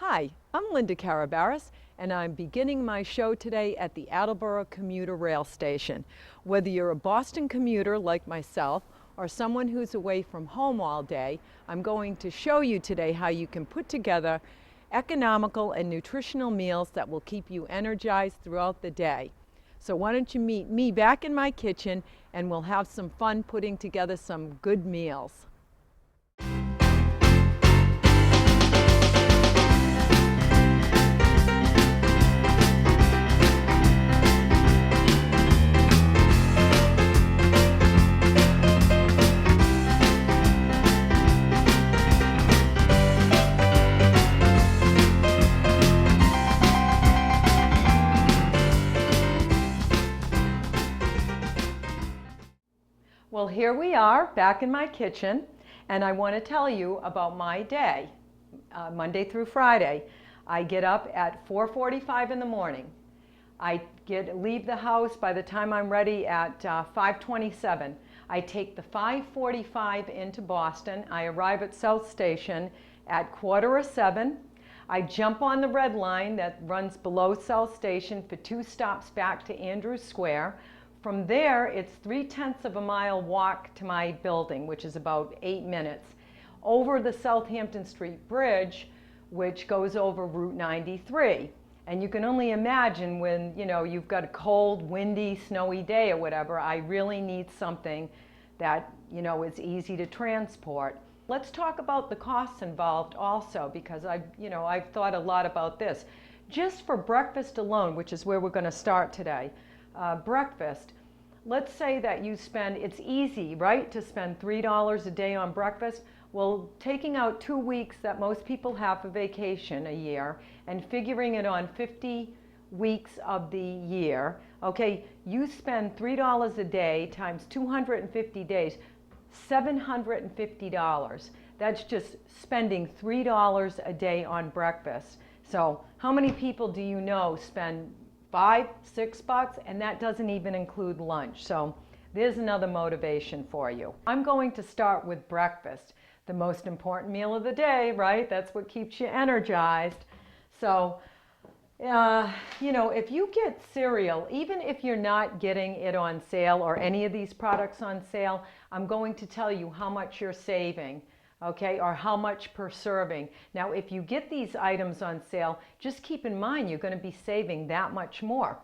Hi, I'm Linda Carabaris, and I'm beginning my show today at the Attleboro Commuter Rail Station. Whether you're a Boston commuter like myself or someone who's away from home all day, I'm going to show you today how you can put together economical and nutritional meals that will keep you energized throughout the day. So why don't you meet me back in my kitchen and we'll have some fun putting together some good meals. Well, here we are back in my kitchen, and I want to tell you about my day, Monday through Friday. I get up at 4:45 in the morning. I leave the house by the time I'm ready at 5:27. I take the 5:45 into Boston. I arrive at South Station at 6:45. I jump on the red line that runs below South Station for 2 stops back to Andrews Square. From there, it's 3/10 of a mile walk to my building, which is about 8 minutes, over the Southampton Street Bridge, which goes over Route 93. And you can only imagine when, you've got a cold, windy, snowy day or whatever, I really need something that, is easy to transport. Let's talk about the costs involved also, because I've thought a lot about this. Just for breakfast alone, which is where we're going to start today, breakfast, let's say that you spend, it's easy, right, to spend $3 a day on breakfast. Well, taking out 2 weeks that most people have for vacation a year and figuring it on 50 weeks of the year, okay, you spend $3 a day times 250 days, $750. That's just spending $3 a day on breakfast. So how many people do you know spend $5, $6, and that doesn't even include lunch? So there's another motivation for you. I'm going to start with breakfast, the most important meal of the day, right? That's what keeps you energized. So, if you get cereal, even if you're not getting it on sale or any of these products on sale, I'm going to tell you how much you're saving. Okay, or how much per serving. Now, if you get these items on sale, just keep in mind you're going to be saving that much more.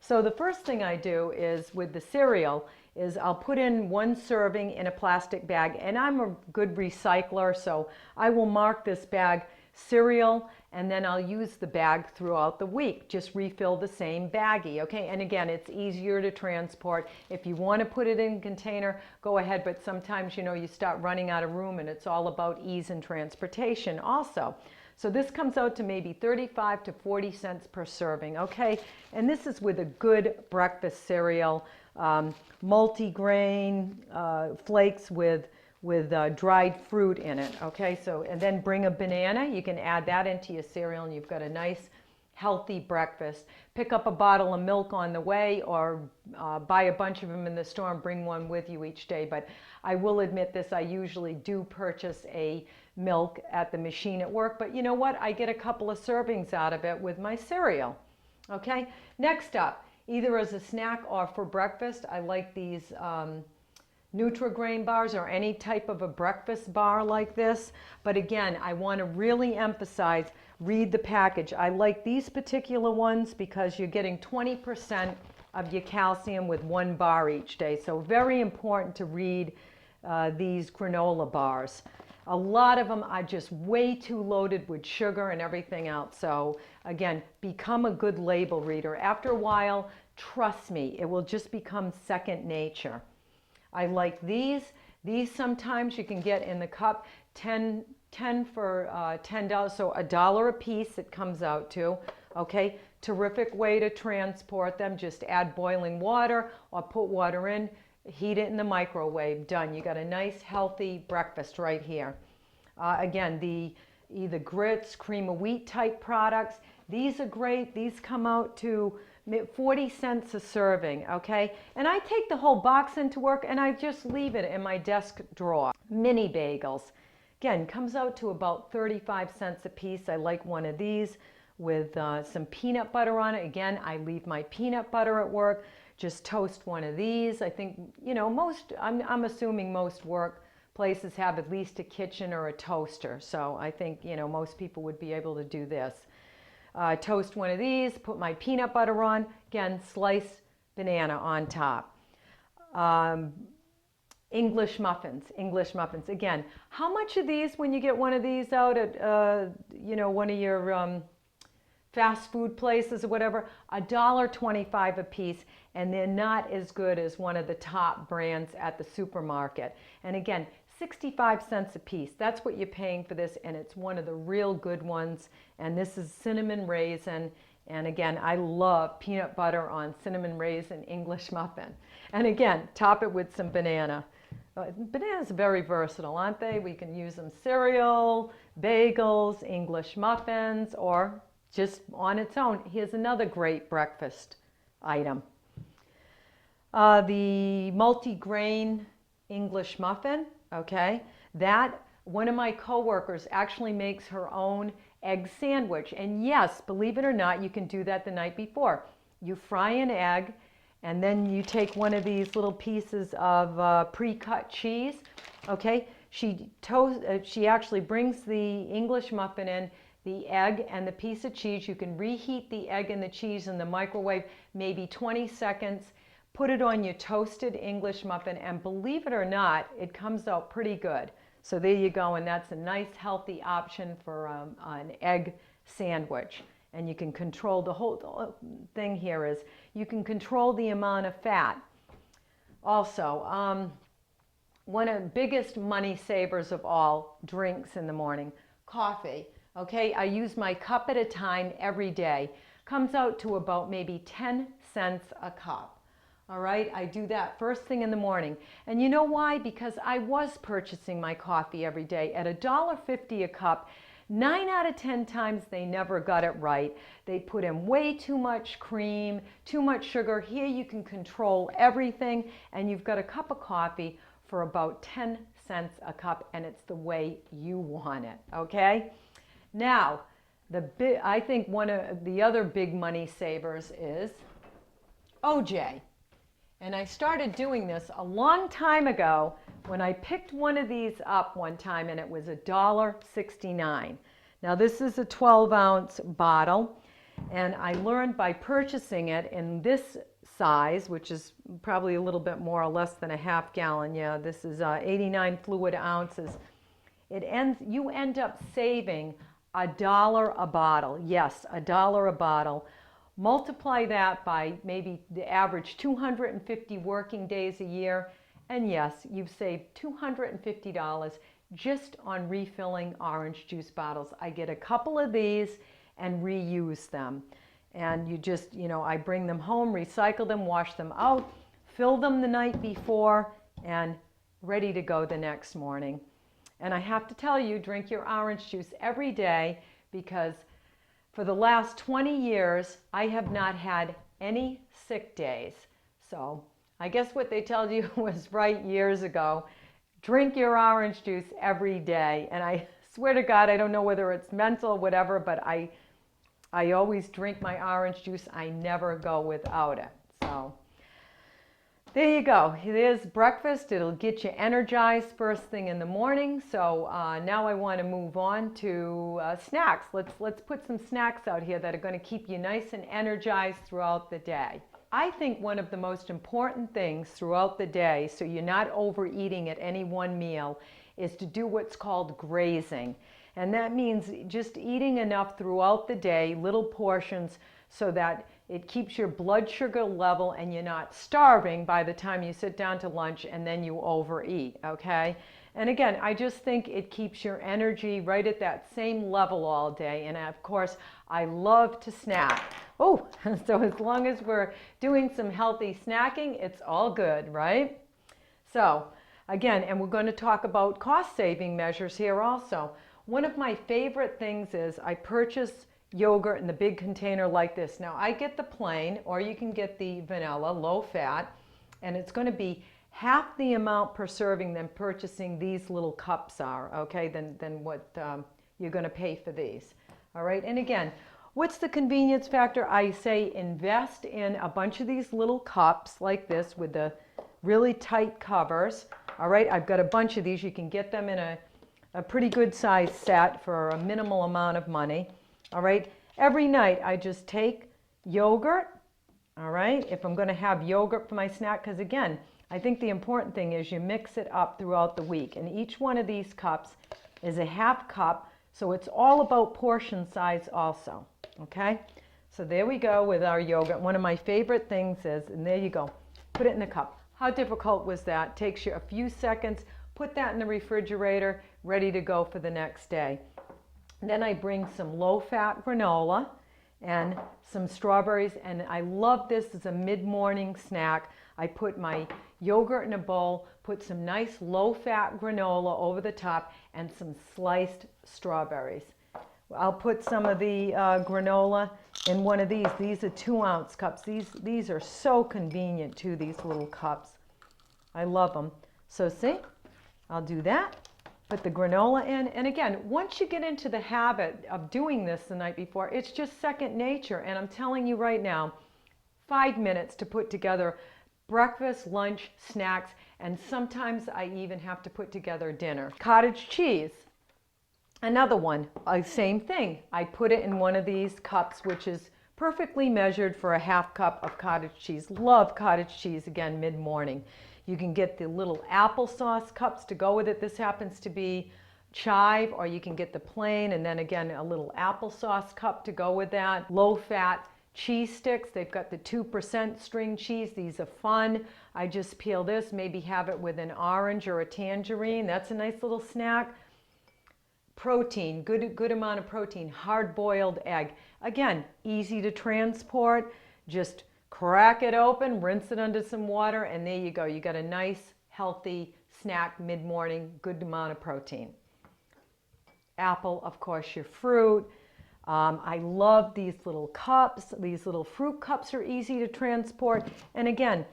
So the first thing I do is with the cereal is I'll put in 1 serving in a plastic bag, and I'm a good recycler, so I will mark this bag cereal, and then I'll use the bag throughout the week. Just refill the same baggie, okay? And again, it's easier to transport. If you want to put it in a container, go ahead, but sometimes, you start running out of room, and it's all about ease in transportation also. So this comes out to maybe 35 to 40 cents per serving, okay? And this is with a good breakfast cereal, multi-grain flakes with dried fruit in it, okay? So, and then bring a banana. You can add that into your cereal and you've got a nice, healthy breakfast. Pick up a bottle of milk on the way, or buy a bunch of them in the store and bring one with you each day. But I will admit this, I usually do purchase a milk at the machine at work, but you know what? I get a couple of servings out of it with my cereal, okay? Next up, either as a snack or for breakfast, I like these Nutri-Grain bars or any type of a breakfast bar like this. But again, I want to really emphasize, read the package. I like these particular ones because you're getting 20% of your calcium with 1 bar each day. So very important to read these granola bars. A lot of them are just way too loaded with sugar and everything else. So again, become a good label reader. After a while, trust me, it will just become second nature. I like these. These sometimes you can get in the cup, 10 for $10, so $1 a piece it comes out to, okay? Terrific way to transport them. Just add boiling water or put water in, heat it in the microwave, done. You got a nice healthy breakfast right here. Again, either grits, cream of wheat type products, these are great. These come out to 40 cents a serving, okay? And I take the whole box into work and I just leave it in my desk drawer. Mini bagels. Again, comes out to about 35 cents a piece. I like one of these with some peanut butter on it. Again, I leave my peanut butter at work. Just toast one of these. I think, you know, I'm assuming most workplaces have at least a kitchen or a toaster. So I think, you know, most people would be able to do this. Toast one of these, put my peanut butter on. Again, slice banana on top. English muffins. Again, how much are these when you get one of these out at, you know, one of your fast food places or whatever? $1.25 a piece, and they're not as good as one of the top brands at the supermarket. And again, 65 cents a piece. That's what you're paying for this, and it's one of the real good ones. And this is cinnamon raisin. And again, I love peanut butter on cinnamon raisin English muffin. And again, top it with some banana. Bananas are very versatile, aren't they? We can use them cereal, bagels, English muffins, or just on its own. Here's another great breakfast item. The multi-grain English muffin, okay? That, one of my coworkers actually makes her own egg sandwich. And yes, believe it or not, you can do that the night before. You fry an egg, and then you take one of these little pieces of pre-cut cheese, okay? She actually brings the English muffin in, the egg and the piece of cheese. You can reheat the egg and the cheese in the microwave, maybe 20 seconds. Put it on your toasted English muffin, and believe it or not, it comes out pretty good. So there you go, and that's a nice healthy option for an egg sandwich. And you can control the whole thing here is you can control the amount of fat. Also, one of the biggest money savers of all, drinks in the morning, coffee. Okay, I use my cup at a time every day. Comes out to about maybe 10 cents a cup. All right, I do that first thing in the morning. And you know why? Because I was purchasing my coffee every day at $1.50 a cup. 9 out of 10 times they never got it right. They put in way too much cream, too much sugar. Here you can control everything, and you've got a cup of coffee for about 10 cents a cup, and it's the way you want it, okay? Now, I think one of the other big money savers is OJ. And I started doing this a long time ago when I picked one of these up one time, and it was $1.69. Now this is a 12-ounce bottle, and I learned by purchasing it in this size, which is probably a little bit more or less than a half gallon. Yeah, this is 89 fluid ounces. You end up saving $1 a bottle. Yes, $1 a bottle. Multiply that by maybe the average 250 working days a year, and yes, you've saved $250 just on refilling orange juice bottles. I get a couple of these and reuse them. And you just, you know, I bring them home, recycle them, wash them out, fill them the night before, and ready to go the next morning. And I have to tell you, drink your orange juice every day, because for the last 20 years, I have not had any sick days. So I guess what they told you was right years ago. Drink your orange juice every day. And I swear to God, I don't know whether it's mental or whatever, but I always drink my orange juice. I never go without it. So there you go. There's breakfast. It'll get you energized first thing in the morning. So now I want to move on to snacks. Let's put some snacks out here that are going to keep you nice and energized throughout the day. I think one of the most important things throughout the day, so you're not overeating at any one meal, is to do what's called grazing. And that means just eating enough throughout the day, little portions, so that it keeps your blood sugar level and you're not starving by the time you sit down to lunch and then you overeat, okay? And again, I just think it keeps your energy right at that same level all day. And of course, I love to snack. Oh, so as long as we're doing some healthy snacking, it's all good, right? So again, and we're going to talk about cost-saving measures here also. One of my favorite things is I purchase yogurt in the big container like this. Now I get the plain, or you can get the vanilla, low fat, and it's going to be half the amount per serving than purchasing these little cups are, okay, than what you're going to pay for these. All right, and again, what's the convenience factor? I say invest in a bunch of these little cups like this with the really tight covers. All right, I've got a bunch of these. You can get them in a pretty good size set for a minimal amount of money. All right, every night I just take yogurt. All right, if I'm going to have yogurt for my snack, because again, I think the important thing is you mix it up throughout the week. And each one of these cups is a half cup, so it's all about portion size also. Okay, so there we go with our yogurt. One of my favorite things is, and there you go, put it in the cup. How difficult was that? Takes you a few seconds. Put that in the refrigerator, ready to go for the next day. And then I bring some low-fat granola and some strawberries, and I love this as a mid-morning snack. I put my yogurt in a bowl, put some nice low-fat granola over the top, and some sliced strawberries. I'll put some of the granola in one of these. These are 2-ounce cups. These are so convenient too, these little cups. I love them. So see, I'll do that. Put the granola in. And again, once you get into the habit of doing this the night before, it's just second nature. And I'm telling you right now, 5 minutes to put together breakfast, lunch, snacks, and sometimes I even have to put together dinner. Cottage cheese. Another one, same thing. I put it in one of these cups, which is perfectly measured for a half cup of cottage cheese. Love cottage cheese, again, mid-morning. You can get the little applesauce cups to go with it. This happens to be chive, or you can get the plain, and then again, a little applesauce cup to go with that. Low-fat cheese sticks. They've got the 2% string cheese. These are fun. I just peel this, maybe have it with an orange or a tangerine. That's a nice little snack. Protein, good amount of protein. Hard-boiled egg. Again, easy to transport. Just crack it open, rinse it under some water, and there you go. You got a nice, healthy snack mid-morning, good amount of protein. Apple, of course, your fruit. I love these little cups. These little fruit cups are easy to transport. And again,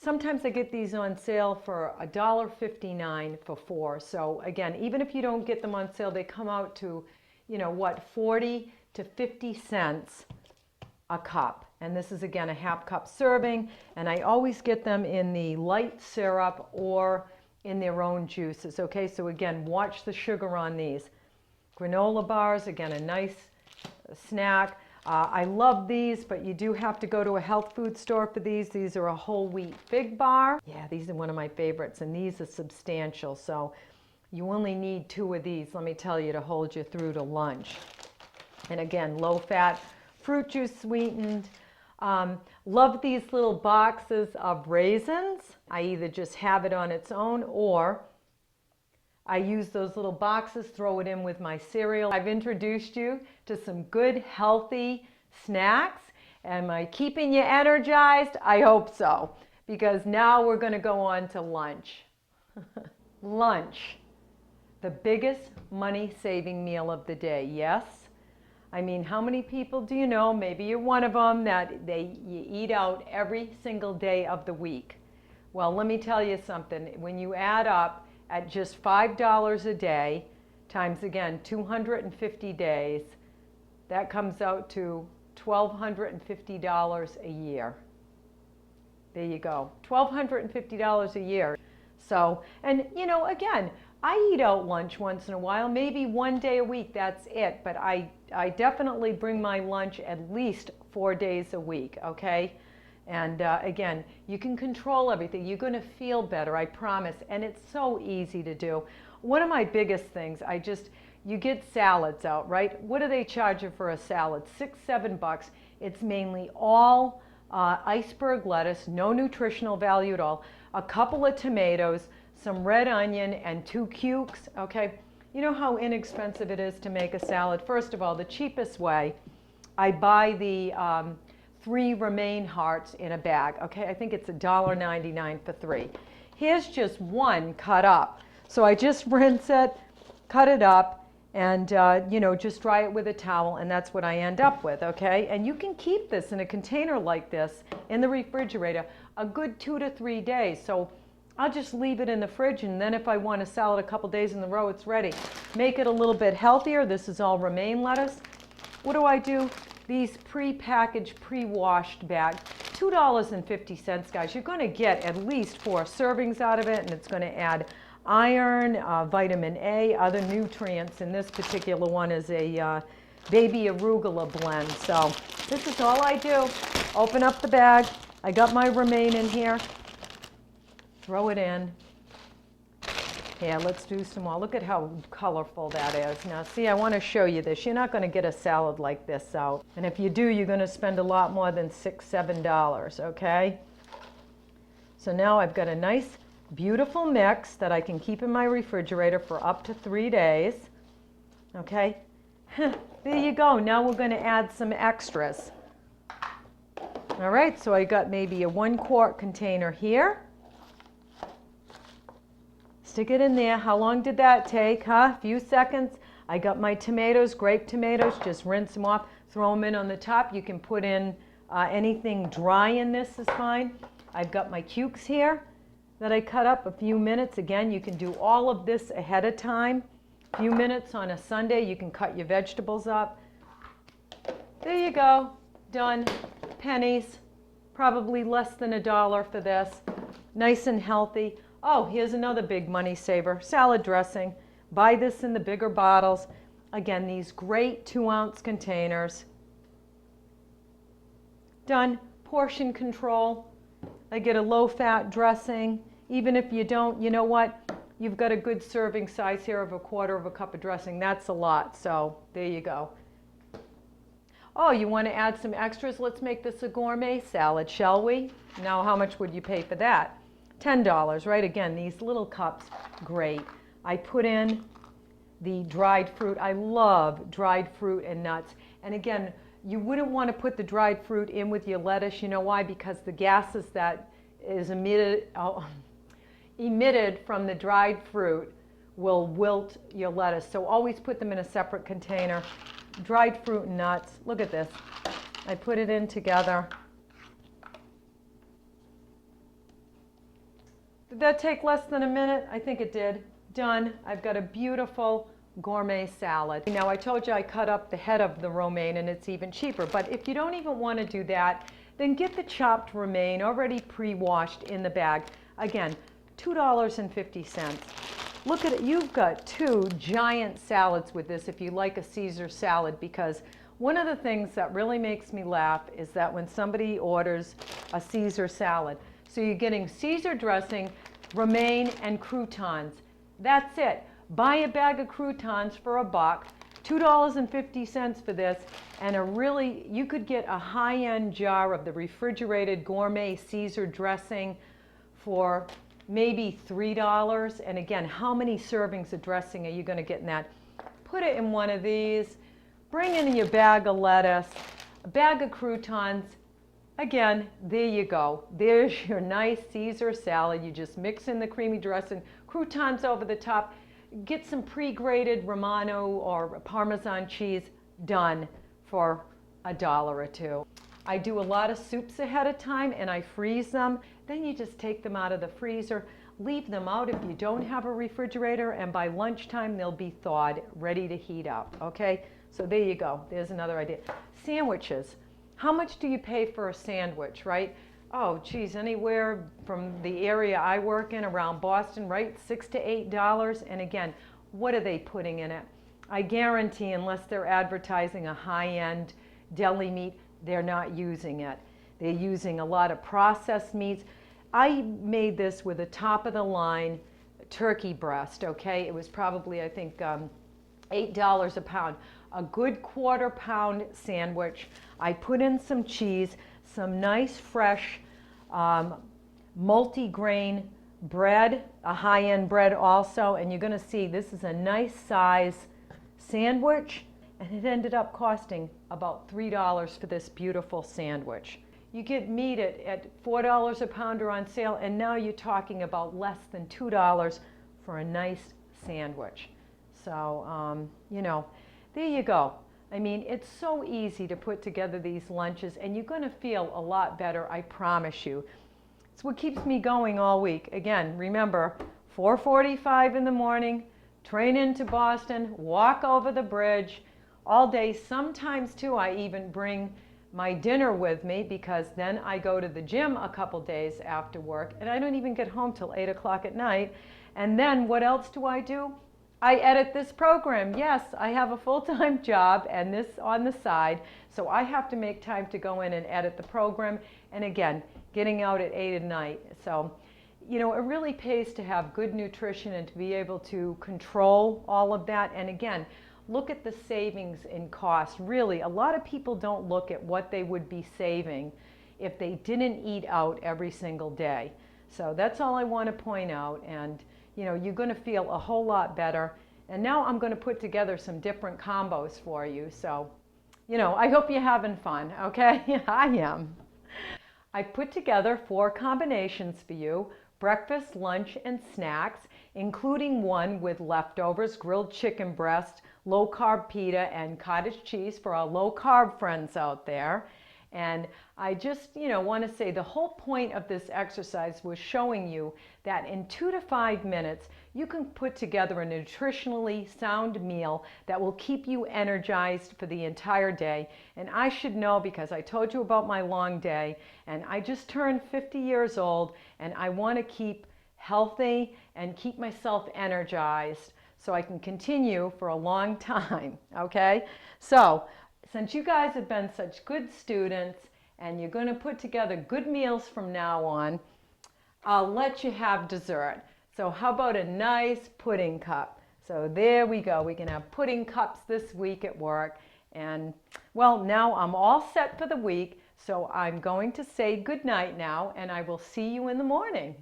sometimes I get these on sale for $1.59 for 4. So again, even if you don't get them on sale, they come out to, you know what, 40 to 50 cents a cup. And this is again a half cup serving. And I always get them in the light syrup or in their own juices. Okay, so again, watch the sugar on these. Granola bars, again, a nice snack. I love these, but you do have to go to a health food store for these. These are a whole wheat fig bar. Yeah, these are one of my favorites, and these are substantial. So you only need 2 of these, let me tell you, to hold you through to lunch. And again, low fat, fruit juice sweetened. Love these little boxes of raisins. I either just have it on its own, or I use those little boxes, throw it in with my cereal. I've introduced you to some good, healthy snacks. Am I keeping you energized? I hope so, because now we're going to go on to lunch. Lunch, the biggest money-saving meal of the day, yes? I mean, how many people do you know, maybe you're one of them, that you eat out every single day of the week? Well, let me tell you something. When you add up at just $5 a day, times again 250 days, that comes out to $1,250 a year. There you go, $1,250 a year. So, and you know, again, I eat out lunch once in a while, maybe 1 day a week, that's it. But I definitely bring my lunch at least 4 days a week, okay? And again, you can control everything. You're going to feel better, I promise. And it's so easy to do. One of my biggest things, you get salads out, right? What do they charge you for a salad? $6, $7. It's mainly all iceberg lettuce, no nutritional value at all, a couple of tomatoes, some red onion, and 2 cukes, okay? You know how inexpensive it is to make a salad? First of all, the cheapest way, I buy the 3 romaine hearts in a bag, okay? I think it's $1.99 for 3. Here's just 1 cut up. So I just rinse it, cut it up, and you know, just dry it with a towel, and that's what I end up with, okay? And you can keep this in a container like this in the refrigerator a good 2 to 3 days. So I'll just leave it in the fridge, and then if I want a salad a couple days in a row, it's ready. Make it a little bit healthier. This is all romaine lettuce. What do? These pre-packaged, pre-washed bags, $2.50, guys. You're going to get at least 4 servings out of it, and it's going to add iron, vitamin A, other nutrients. And this particular one is a baby arugula blend. So this is all I do. Open up the bag. I got my romaine in here. Throw it in. Yeah, let's do some more. Look at how colorful that is. Now, see, I want to show you this. You're not going to get a salad like this out. And if you do, you're going to spend a lot more than $6, $7, okay? So now I've got a nice, beautiful mix that I can keep in my refrigerator for up to 3 days, okay? There you go. Now we're going to add some extras. All right, so I got maybe a 1-quart container here. Stick it in there. How long did that take, huh? A few seconds. I got my tomatoes, grape tomatoes. Just rinse them off, throw them in on the top. You can put in anything dry in this is fine. I've got my cukes here that I cut up a few minutes. Again, you can do all of this ahead of time. A few minutes on a Sunday, you can cut your vegetables up. There you go. Done. Pennies. Probably less than $1 for this. Nice and healthy. Oh, here's another big money saver, salad dressing. Buy this in the bigger bottles. Again, these great 2-ounce containers. Done. Portion control. I get a low-fat dressing. Even if you don't, you know what? You've got a good serving size here of 1/4 cup of dressing. That's a lot, so there you go. Oh, you want to add some extras? Let's make this a gourmet salad, shall we? Now, how much would you pay for that? $10, right? Again, these little cups, great. I put in the dried fruit. I love dried fruit and nuts. And again, you wouldn't want to put the dried fruit in with your lettuce. You know why? Because the gases that is emitted from the dried fruit will wilt your lettuce. So always put them in a separate container. Dried fruit and nuts. Look at this. I put it in together. Did that take less than a minute? I think it did. Done. I've got a beautiful gourmet salad. Now, I told you I cut up the head of the romaine and it's even cheaper, but if you don't even want to do that, then get the chopped romaine already pre-washed in the bag. Again, $2.50. Look at it. You've got 2 giant salads with this if you like a Caesar salad, because one of the things that really makes me laugh is that when somebody orders a Caesar salad, so you're getting Caesar dressing, romaine, and croutons. That's it. Buy a bag of croutons for $1, $2.50 for this, and you could get a high-end jar of the refrigerated gourmet Caesar dressing for maybe $3. And again, how many servings of dressing are you going to get in that? Put it in one of these. Bring in your bag of lettuce, a bag of croutons. Again, there you go. There's your nice Caesar salad. You just mix in the creamy dressing, croutons over the top, get some pre-grated Romano or Parmesan cheese, done for $1 or $2. I do a lot of soups ahead of time and I freeze them. Then you just take them out of the freezer, leave them out if you don't have a refrigerator, and by lunchtime they'll be thawed, ready to heat up, okay? So there you go. There's another idea. Sandwiches. How much do you pay for a sandwich, right? Oh, geez, anywhere from the area I work in around Boston, right? $6 to $8. And again, what are they putting in it? I guarantee, unless they're advertising a high-end deli meat, they're not using it. They're using a lot of processed meats. I made this with a top-of-the-line turkey breast, okay? It was probably, I think, $8 a pound. A good 1/4 pound sandwich. I put in some cheese, some nice fresh multi-grain bread, a high-end bread also, and you're going to see this is a nice size sandwich, and it ended up costing about $3 for this beautiful sandwich. You get meat at $4 a pound or on sale, and now you're talking about less than $2 for a nice sandwich. So, you know, there you go. I mean, it's so easy to put together these lunches, and you're going to feel a lot better, I promise you. It's what keeps me going all week. Again, remember, 4:45 in the morning, train into Boston, walk over the bridge all day. Sometimes too, I even bring my dinner with me because then I go to the gym a couple days after work and I don't even get home till 8 o'clock at night. And then what else do? I edit this program. Yes, I have a full-time job and this on the side, so I have to make time to go in and edit the program. And again, getting out at 8 at night. So, it really pays to have good nutrition and to be able to control all of that. And again, look at the savings in cost. Really, a lot of people don't look at what they would be saving if they didn't eat out every single day. So that's all I want to point out. And you're going to feel a whole lot better. And now I'm going to put together some different combos for you. So, I hope you're having fun, okay? I am. I put together 4 combinations for you: breakfast, lunch, and snacks, including one with leftovers, grilled chicken breast, low-carb pita, and cottage cheese for our low-carb friends out there. And I just, want to say the whole point of this exercise was showing you that in 2 to 5 minutes, you can put together a nutritionally sound meal that will keep you energized for the entire day. And I should know because I told you about my long day, and I just turned 50 years old, and I want to keep healthy and keep myself energized so I can continue for a long time, okay? So, since you guys have been such good students and you're going to put together good meals from now on, I'll let you have dessert. So how about a nice pudding cup? So there we go. We can have pudding cups this week at work. And well, now I'm all set for the week. So I'm going to say good night now, and I will see you in the morning.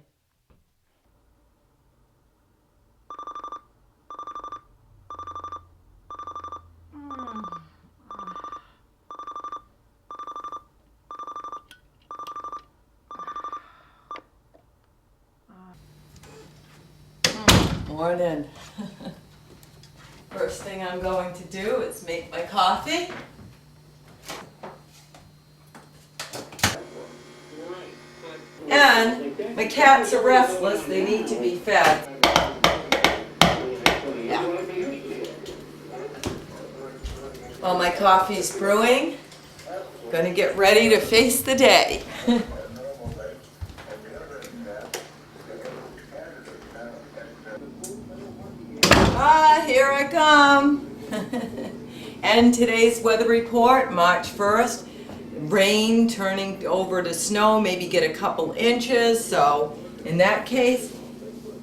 Morning. First thing I'm going to do is make my coffee. And my cats are restless, they need to be fed. Yeah. While my coffee's brewing, I'm going to get ready to face the day. Here I come. And today's weather report, March 1st, rain turning over to snow, maybe get a couple inches. So in that case,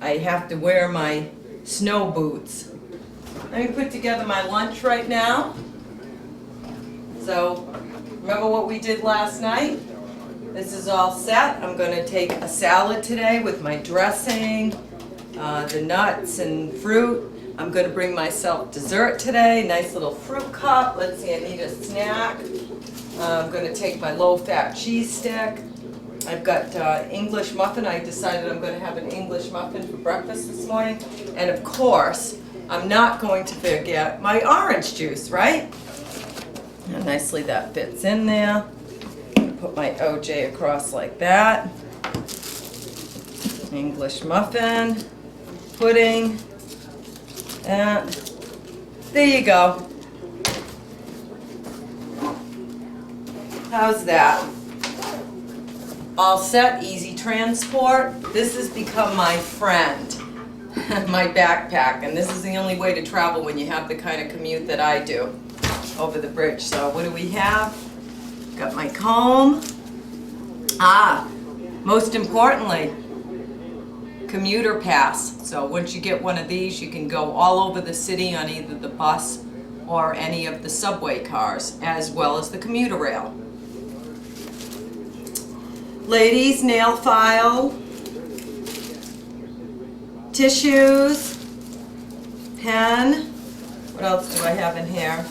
I have to wear my snow boots. Let me put together my lunch right now. So remember what we did last night? This is all set. I'm going to take a salad today with my dressing, the nuts and fruit. I'm going to bring myself dessert today, nice little fruit cup. Let's see, I need a snack. I'm going to take my low-fat cheese stick. I've got English muffin. I decided I'm going to have an English muffin for breakfast this morning. And of course, I'm not going to forget my orange juice, right? And nicely that fits in there. Put my OJ across like that. English muffin, pudding. And there you go. How's that? All set, easy transport. This has become my friend, my backpack, and this is the only way to travel when you have the kind of commute that I do over the bridge. So what do we have? Got my comb. Most importantly, commuter pass. So once you get one of these, you can go all over the city on either the bus or any of the subway cars, as well as the commuter rail. Ladies, nail file, tissues, pen. What else do I have in here?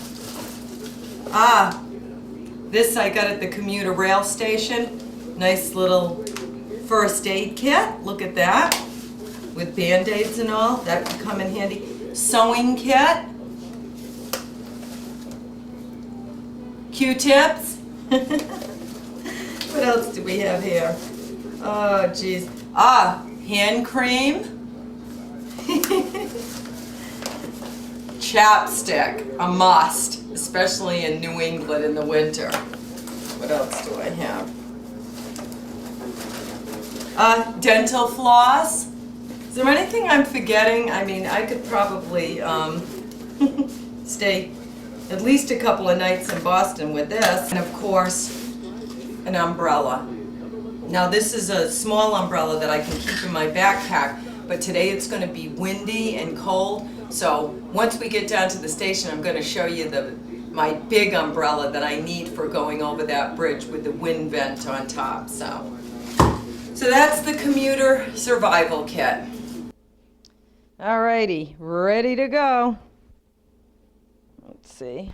This I got at the commuter rail station. Nice little first aid kit. Look at that. With Band-Aids and all. That could come in handy. Sewing kit. Q-tips. What else do we have here? Oh, geez. Ah, hand cream. Chapstick, a must, especially in New England in the winter. What else do I have? Dental floss. Is there anything I'm forgetting? I mean, I could probably stay at least a couple of nights in Boston with this. And of course, an umbrella. Now this is a small umbrella that I can keep in my backpack, but today it's going to be windy and cold. So once we get down to the station, I'm going to show you my big umbrella that I need for going over that bridge with the wind vent on top. So that's the commuter survival kit. Alrighty, ready to go. Let's see.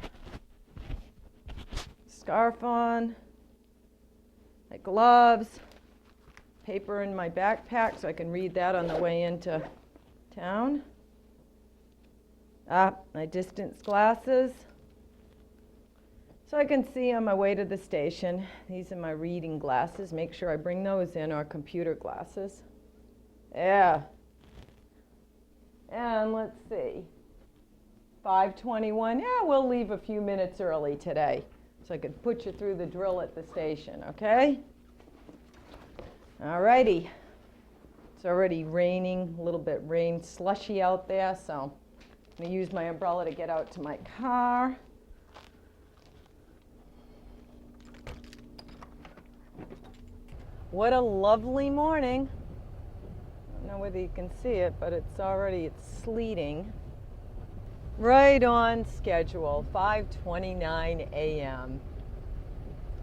Scarf on, my gloves, paper in my backpack so I can read that on the way into town. My distance glasses so I can see on my way to the station. These are my reading glasses. Make sure I bring those in, or computer glasses. Yeah. And let's see, 5:21. Yeah, we'll leave a few minutes early today so I can put you through the drill at the station, okay? All righty. It's already raining, a little bit rain slushy out there, so I'm going to use my umbrella to get out to my car. What a lovely morning. I don't know whether you can see it, but it's sleeting. Right on schedule, 5:29 a.m.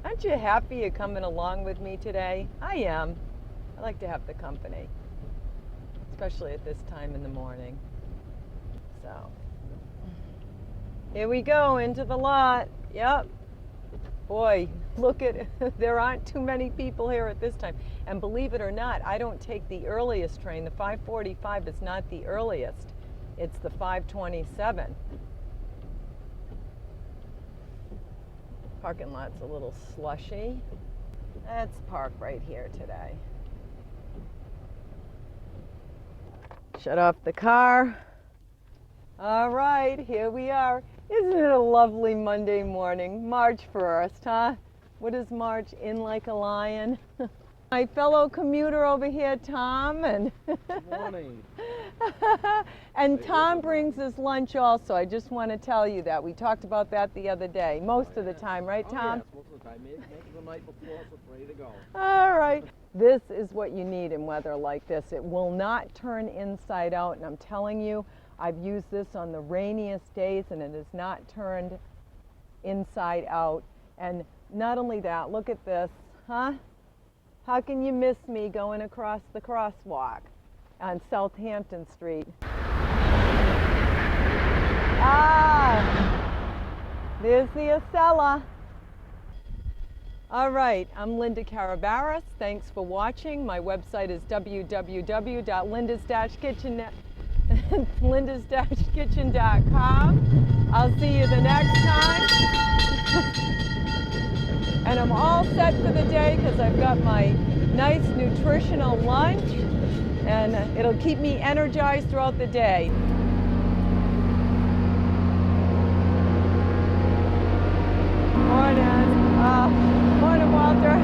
Aren't you happy you're coming along with me today? I am. I like to have the company, especially at this time in the morning. So, here we go into the lot. Yep. Boy, look at it. There aren't too many people here at this time. And believe it or not, I don't take the earliest train. The 5:45 is not the earliest. It's the 5:27. Parking lot's a little slushy. Let's park right here today. Shut off the car. All right, here we are. Isn't it a lovely Monday morning? March 1st, huh? What is March? In like a lion. My fellow commuter over here, Tom, and Good morning. and Tom brings his lunch also. I just want to tell you that. We talked about that the other day. Most of the time, right, Tom? Yes, most of the time. Make it the night before, so it's ready to go. All right. This is what you need in weather like this. It will not turn inside out, and I'm telling you, I've used this on the rainiest days, and it has not turned inside out. And not only that, look at this, huh? How can you miss me going across the crosswalk on Southampton Street? There's the Acela. All right, I'm Linda Carabaras. Thanks for watching. My website is www.lindas-kitchen.com. I'll see you the next time. And I'm all set for the day because I've got my nice nutritional lunch, and it'll keep me energized throughout the day. Morning. Morning, Walter.